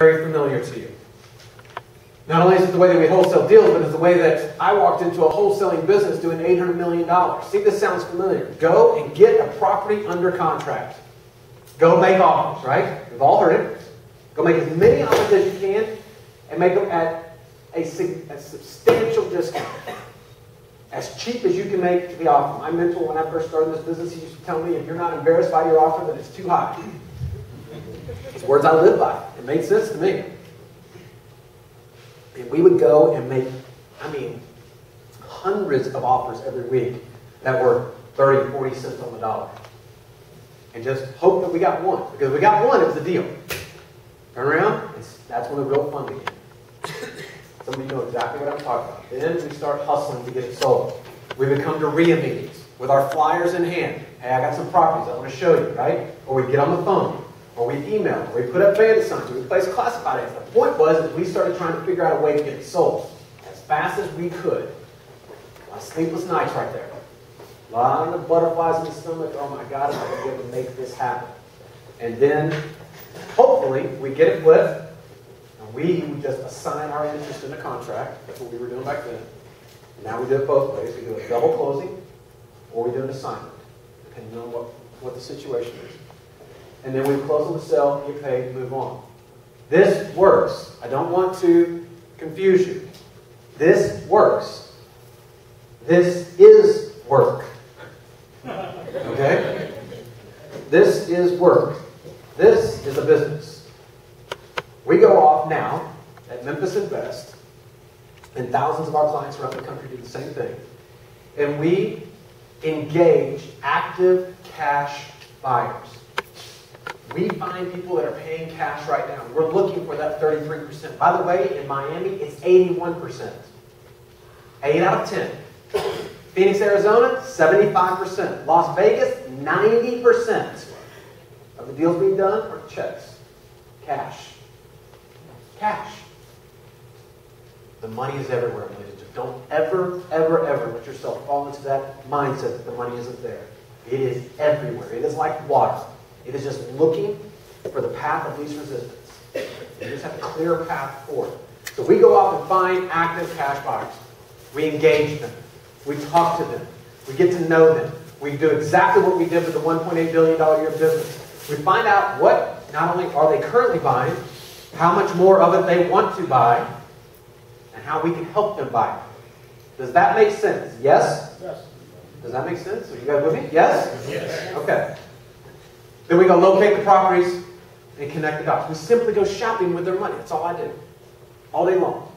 very familiar to you. Not only is it the way that we wholesale deals, but it's the way that I walked into a wholesaling business doing $800 million. See if this sounds familiar. Go and get a property under contract. Go make offers, right? We've all heard it. Go make as many offers as you can and make them at a substantial discount. As cheap as you can make the offer. My mentor, when I first started this business, he used to tell me, if you're not embarrassed by your offer, then it's too high. It's words I live by. It made sense to me. And we would go and make, hundreds of offers every week that were 30, 40 cents on the dollar. And just hope that we got one. Because if we got one, it was a deal. Turn around, that's when the real fun began. Some of you know exactly what I'm talking about. Then we start hustling to get it sold. We would come to RIA meetings with our flyers in hand. Hey, I got some properties I want to show you, right? Or we get on the phone. Or we email, or we put up bandit signs, or we place classified ads. The point was that we started trying to figure out a way to get it sold as fast as we could. A lot of sleepless nights right there. A lot of butterflies in the stomach. Oh my God, am I going to be able to make this happen? And then, hopefully, we get it flipped, and we would just assign our interest in a contract. That's what we were doing back then. And now we do it both ways. We do a double closing, or we do an assignment, depending on what the situation is. And then we close on the sale, get paid, move on. This works. I don't want to confuse you. This works. This is work. Okay? This is work. This is a business. We go off now at Memphis Invest, and thousands of our clients around the country do the same thing. And we engage active cash buyers. We find people that are paying cash right now. We're looking for that 33%. By the way, in Miami, it's 81%. 8 out of 10. Phoenix, Arizona, 75%. Las Vegas, 90% of the deals being done are checks. Cash. Cash. The money is everywhere, ladies and gentlemen. Don't ever, ever, ever let yourself fall into that mindset that the money isn't there. It is everywhere. It is like water. It is just looking for the path of least resistance. You just have a clear path forward. So we go out and find active cash buyers. We engage them. We talk to them. We get to know them. We do exactly what we did with the $1.8 billion a year business. We find out what not only are they currently buying, how much more of it they want to buy, and how we can help them buy it. Does that make sense? Yes? Yes. Does that make sense? Are you guys with me? Yes? Yes. Okay. Then we go locate the properties and connect the dots. We simply go shopping with their money. That's all I do. All day long.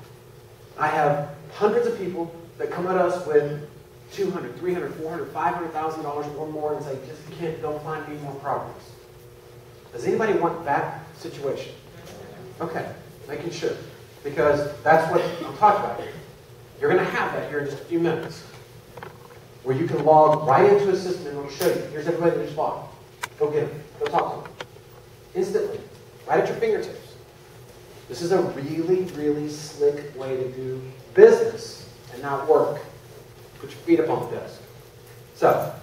I have hundreds of people that come at us with $200,000, $300,000, $400,000, $500,000 or more and say, just don't find any more properties. Does anybody want that situation? Okay, making sure. Because that's what I'm talking about here. You're going to have that here in just a few minutes. Where you can log right into a system and it'll show you. Here's everybody that just bought. Go get them. Go talk to them. Instantly. Right at your fingertips. This is a really, really slick way to do business and not work. Put your feet up on the desk. So,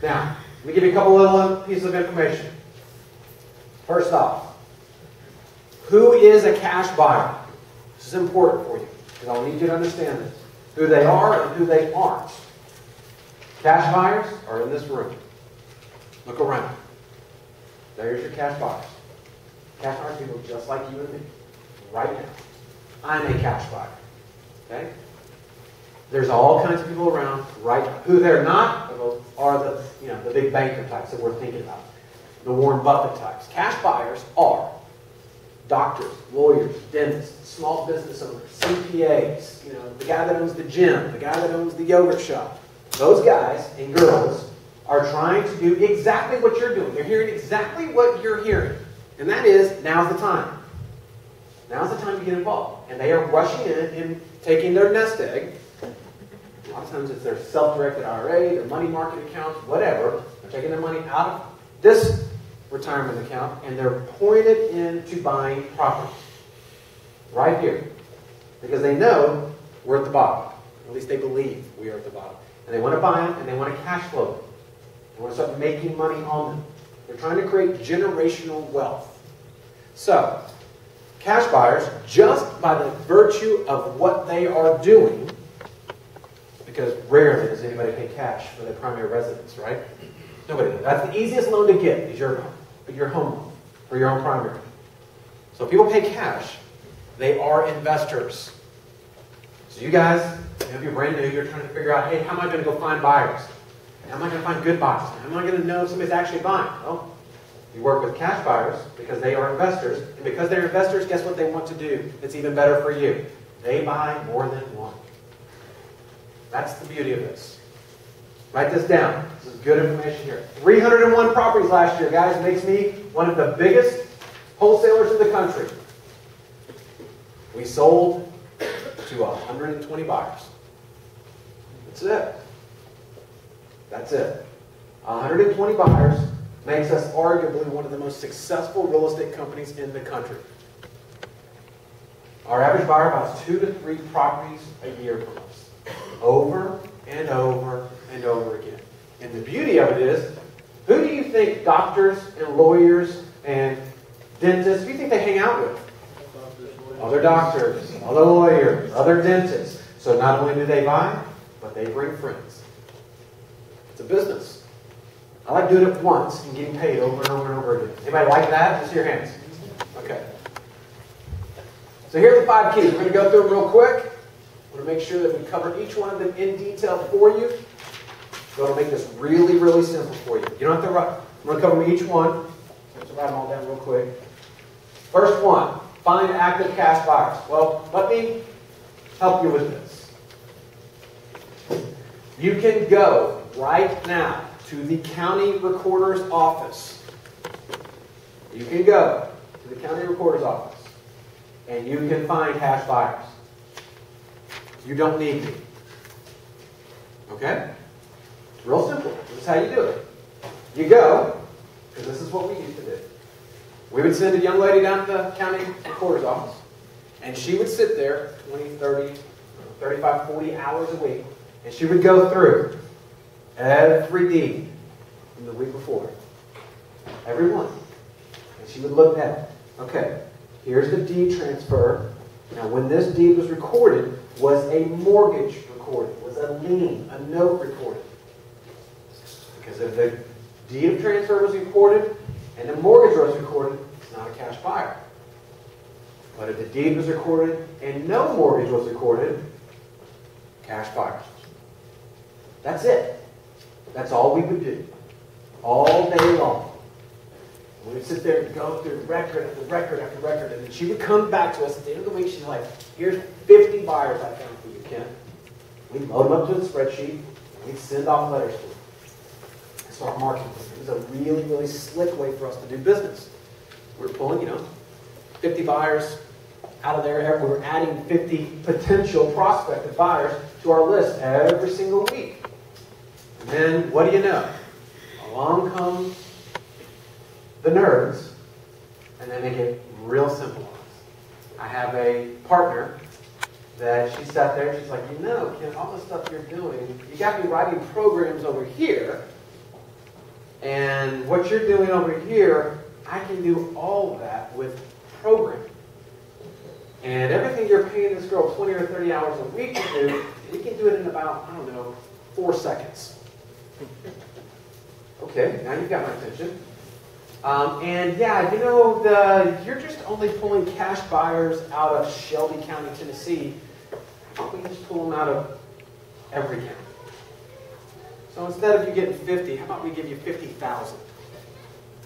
now, let me give you a couple little pieces of information. First off, who is a cash buyer? This is important for you, because I'll need you to understand this. Who they are and who they aren't. Cash buyers are in this room. Look around. There's your cash buyers. Cash buyers are people just like you and me. Right now. I'm a cash buyer. Okay? There's all kinds of people around right now. Who they're not are the big banker types that we're thinking about. The Warren Buffett types. Cash buyers are doctors, lawyers, dentists, small business owners, CPAs, the guy that owns the gym, the guy that owns the yogurt shop. Those guys and girls are trying to do exactly what you're doing. They're hearing exactly what you're hearing. And that is, now's the time. Now's the time to get involved. And they are rushing in and taking their nest egg. A lot of times it's their self-directed IRA, their money market accounts, whatever. They're taking their money out of this retirement account and they're pouring it into buying property. Right here. Because they know we're at the bottom. At least they believe we are at the bottom. And they want to buy them and they want to cash flow them. They want to start making money on them. They're trying to create generational wealth. So, Cash buyers, just by the virtue of what they are doing, because rarely does anybody pay cash for their primary residence, right? Nobody does. That's the easiest loan to get, is your home loan for your own primary. So if people pay cash, they are investors. So you guys, if you're brand new, you're trying to figure out, hey, how am I going to go find buyers? How am I going to find good buyers? How am I going to know if somebody's actually buying? Well, you work with cash buyers because they are investors. And because they're investors, guess what they want to do? It's even better for you. They buy more than one. That's the beauty of this. Write this down. This is good information here. 301 properties last year, guys. Makes me one of the biggest wholesalers in the country. We sold to 120 buyers. That's it. That's it. 120 buyers makes us arguably one of the most successful real estate companies in the country. Our average buyer buys 2 to 3 properties a year from us. Over and over and over again. And the beauty of it is, who do you think doctors and lawyers and dentists, who do you think they hang out with? Other doctors, other lawyers, other dentists. So not only do they buy, but they bring friends. It's a business. I like doing it once and getting paid over and over and over again. Anybody like that? Just your hands. Okay. So here are the 5 keys. We're going to go through them real quick. I want to make sure that we cover each one of them in detail for you. So it'll make this really, really simple for you. You don't have to write. I'm going to cover each one. Let's write them all down real quick. First one, find active cash buyers. Well, let me help you with this. You can go right now to the county recorder's office. You can go to the county recorder's office and you can find cash buyers. You don't need me. Okay? It's real simple. This is how you do it. You go, because this is what we used to do. We would send a young lady down to the county recorder's office, and she would sit there 20, 30, 35, 40 hours a week, and she would go through every deed from the week before. Every one. And she would look at it. Okay, here's the deed transfer. Now, when this deed was recorded, was a mortgage recorded? Was a lien, a note recorded? Because if the deed of transfer was recorded and the mortgage was recorded, it's not a cash buyer. But if the deed was recorded and no mortgage was recorded, cash buyers. That's it. That's all we would do. All day long. We would sit there and go through record after record after record, and then she would come back to us at the end of the week. She's like, here's 50 buyers I found for you, Ken. We'd load them up to the spreadsheet, and we'd send off letters to them. And start marketing them. It was a really, really slick way for us to do business. We were pulling, 50 buyers out of there. We were adding 50 potential prospective buyers to our list every single week. And then, what do you know? Along comes the nerds, and they make it real simple. I have a partner that she sat there and she's like, Ken, all the stuff you're doing, you got me writing programs over here, and what you're doing over here, I can do all of that with programming. And everything you're paying this girl 20 or 30 hours a week to do, we can do it in about, 4 seconds. Okay, now you've got my attention. You're just only pulling cash buyers out of Shelby County, Tennessee. How about we just pull them out of every county? So instead of you getting 50, how about we give you 50,000?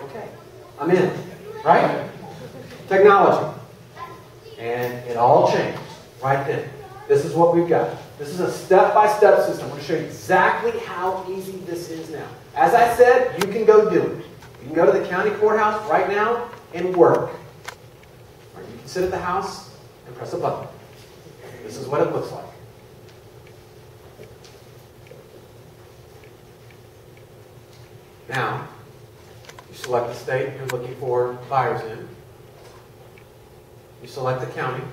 Okay, I'm in, right? Technology. And it all changed right then. This is what we've got. This is a step-by-step system. I'm going to show you exactly how easy this is now. As I said, you can go do it. You can go to the county courthouse right now and work. Or you can sit at the house and press a button. This is what it looks like. Now, you select the state you're looking for buyers in. You select the county.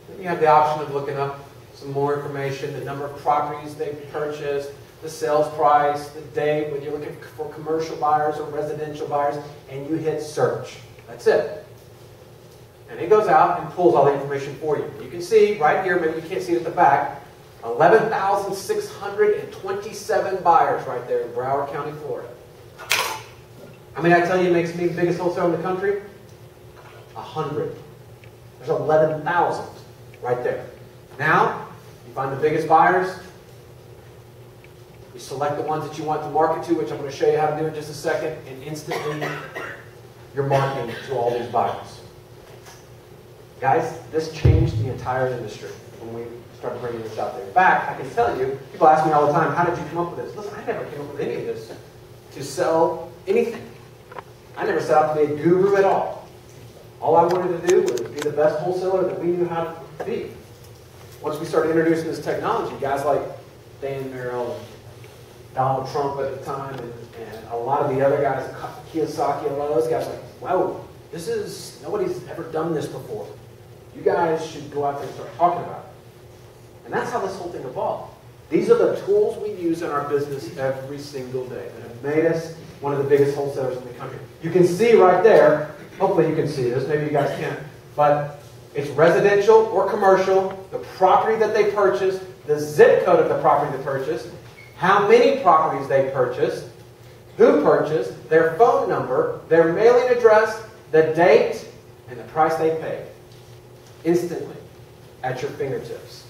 Then you have the option of looking up some more information, the number of properties they've purchased, the sales price, the date, when you're looking for commercial buyers or residential buyers, and you hit search. That's it. And it goes out and pulls all the information for you. You can see right here, maybe you can't see it at the back, 11,627 buyers right there in Broward County, Florida. I mean, I tell you, it makes me the biggest wholesaler in the country. 100. There's 11,000 right there. Now, you find the biggest buyers. You select the ones that you want to market to, which I'm going to show you how to do in just a second, and instantly you're marketing to all these buyers. Guys, this changed the entire industry when we started bringing this out there. In fact, I can tell you, people ask me all the time, how did you come up with this? Listen, I never came up with any of this to sell anything. I never set out to be a guru at all. All I wanted to do was be the best wholesaler that we knew how to be. Once we started introducing this technology, guys like Dan Merrill and Donald Trump at the time, and a lot of the other guys, Kiyosaki and all those guys, like, wow, nobody's ever done this before. You guys should go out there and start talking about it. And that's how this whole thing evolved. These are the tools we use in our business every single day that have made us one of the biggest wholesalers in the country. You can see right there, hopefully you can see this, maybe you guys can't, but it's residential or commercial, the property that they purchased, the zip code of the property they purchased, how many properties they purchased, who purchased, their phone number, their mailing address, the date, and the price they paid. Instantly, at your fingertips.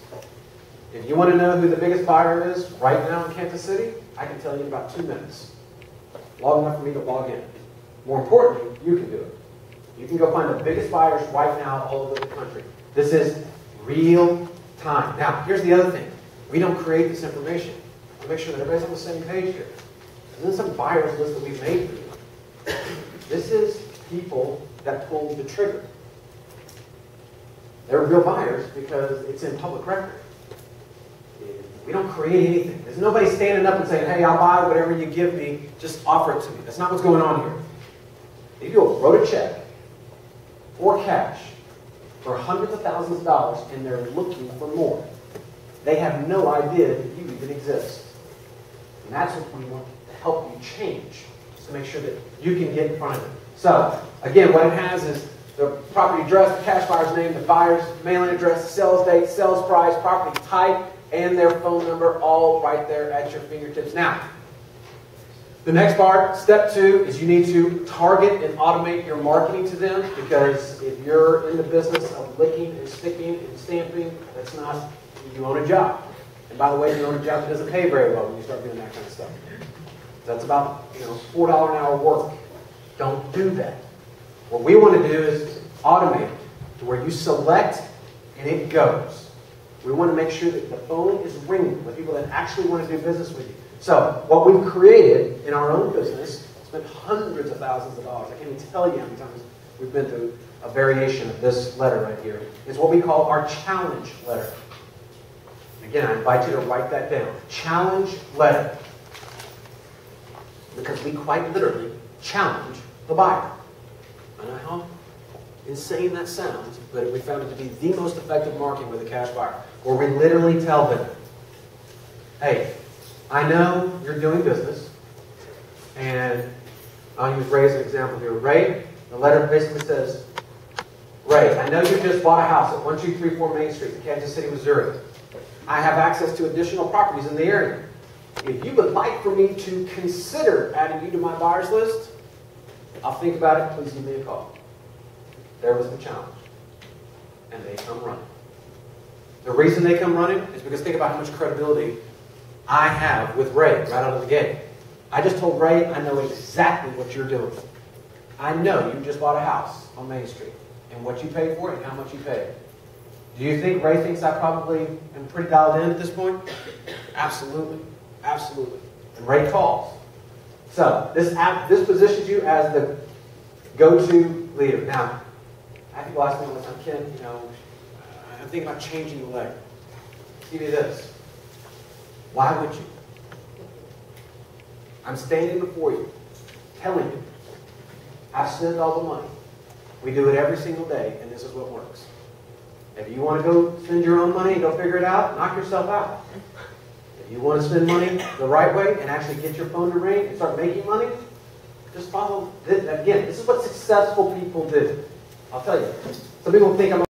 If you want to know who the biggest buyer is right now in Kansas City, I can tell you in about 2 minutes. Long enough for me to log in. More importantly, you can do it. You can go find the biggest buyers right now all over the country. This is real time. Now, here's the other thing. We don't create this information. I make sure that everybody's on the same page here. This is some buyers list that we've made for you. This is people that pulled the trigger. They're real buyers because it's in public record. We don't create anything. There's nobody standing up and saying, hey, I'll buy whatever you give me, just offer it to me. That's not what's going on here. These people wrote a check for cash for hundreds of thousands of dollars, and they're looking for more. They have no idea that you even exist. And that's what we want to help you change, just to make sure that you can get in front of it. So, again, what it has is the property address, the cash buyer's name, the buyer's mailing address, sales date, sales price, property type, and their phone number, all right there at your fingertips. Now, the next part, step 2, is you need to target and automate your marketing to them, because if you're in the business of licking and sticking and stamping, that's not, you own a job. And by the way, you own a job that doesn't pay very well when you start doing that kind of stuff. That's about, $4 an hour work. Don't do that. What we want to do is automate it to where you select and it goes. We want to make sure that the phone is ringing with people that actually want to do business with you. So what we've created in our own business, spent hundreds of thousands of dollars. I can't even tell you how many times we've been through a variation of this letter right here. It's what we call our challenge letter. Again, I invite you to write that down. Challenge letter. Because we quite literally challenge the buyer. I know how insane that sounds, but we found it to be the most effective marketing with a cash buyer, where we literally tell them, hey, I know you're doing business, and I'll use Ray as an example here. Ray, the letter basically says, Ray, I know you just bought a house at 1234 Main Street in Kansas City, Missouri. I have access to additional properties in the area. If you would like for me to consider adding you to my buyers list, I'll think about it. Please give me a call. There was the challenge. And they come running. The reason they come running is because think about how much credibility I have with Ray right out of the gate. I just told Ray, I know exactly what you're doing. I know you just bought a house on Main Street and what you paid for it and how much you paid. Do you think Ray thinks I probably am pretty dialed in at this point? Absolutely. Absolutely. And Ray calls. So this positions you as the go-to leader. Now, I have people ask me all the time, Ken, I'm thinking about changing the letter. Give me this. Why would you? I'm standing before you, telling you, I've spent all the money. We do it every single day, and this is what works. If you want to go spend your own money and go figure it out, knock yourself out. If you want to spend money the right way and actually get your phone to ring and start making money, just follow this. Again, this is what successful people do. I'll tell you. Some people think I'm